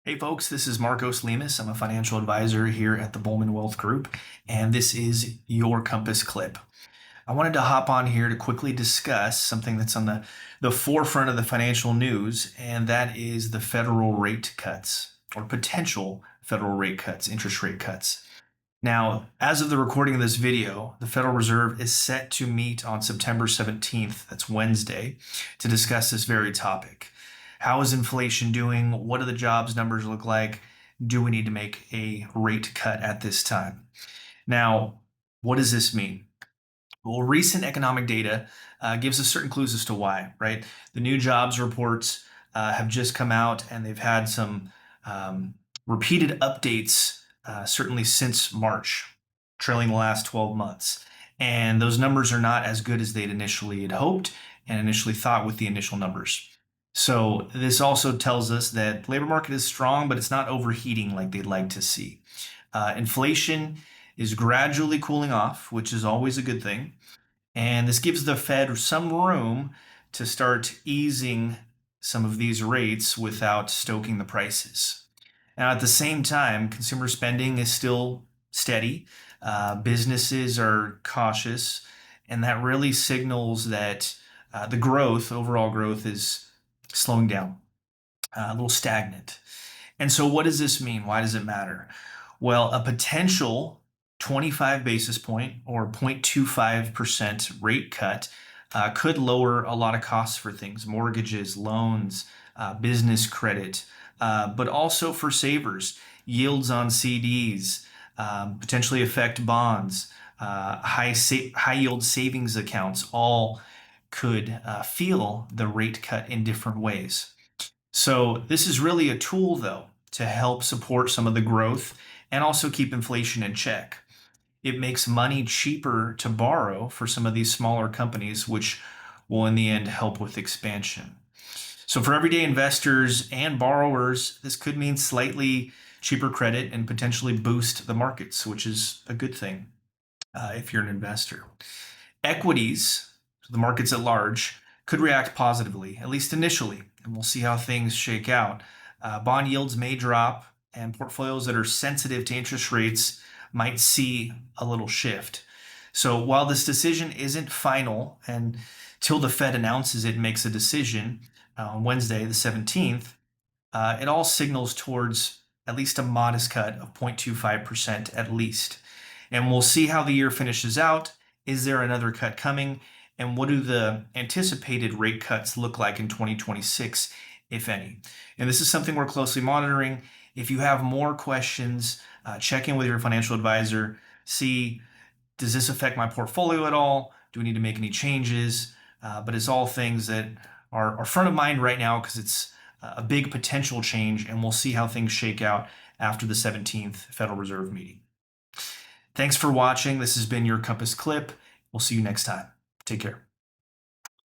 Hey folks, this is Marcos Lemus. I'm a financial advisor here at the Bulman Wealth Group, and this is your Compass Clip. I wanted to hop on here to quickly discuss something that's on the forefront of the financial news, and that is the federal rate cuts, or potential federal rate cuts, interest rate cuts. Now, as of the recording of this video, the Federal Reserve is set to meet on September 17th, that's Wednesday, to discuss this very topic. How is inflation doing? What do the jobs numbers look like? Do we need to make a rate cut at this time? Now, what does this mean? Well, recent economic data gives us certain clues as to why, right? The new jobs reports have just come out and they've had some repeated updates, certainly since March, trailing the last 12 months. And those numbers are not as good as they'd initially had hoped and initially thought with the initial numbers. So this also tells us that the labor market is strong, but it's not overheating like they'd like to see. Inflation is gradually cooling off, which is always a good thing. And this gives the Fed some room to start easing some of these rates without stoking the prices. Now, at the same time, consumer spending is still steady. Businesses are cautious, and that really signals that the growth, overall growth, is slowing down, a little stagnant. And so what does this mean? Why does it matter? Well, a potential 25 basis point or 0.25% rate cut could lower a lot of costs for things, mortgages, loans, business credit, but also for savers, yields on CDs, potentially affect bonds, high yield savings accounts, all could feel the rate cut in different ways. So this is really a tool, though, to help support some of the growth and also keep inflation in check. It makes money cheaper to borrow for some of these smaller companies, which will in the end help with expansion. So for everyday investors and borrowers, this could mean slightly cheaper credit and potentially boost the markets, which is a good thing if you're an investor. Equities, the markets at large, could react positively, at least initially, and we'll see how things shake out. Bond yields may drop, and portfolios that are sensitive to interest rates might see a little shift. So while this decision isn't final, and till the Fed announces it and makes a decision on Wednesday, the 17th, it all signals towards at least a modest cut of 0.25% at least. And we'll see how the year finishes out. Is there another cut coming? And what do the anticipated rate cuts look like in 2026, if any? And this is something we're closely monitoring. If you have more questions, check in with your financial advisor. See, does this affect my portfolio at all? Do we need to make any changes? But it's all things that are front of mind right now because it's a big potential change, and we'll see how things shake out after the 17th Federal Reserve meeting. Thanks for watching. This has been your Compass Clip. We'll see you next time. Take care.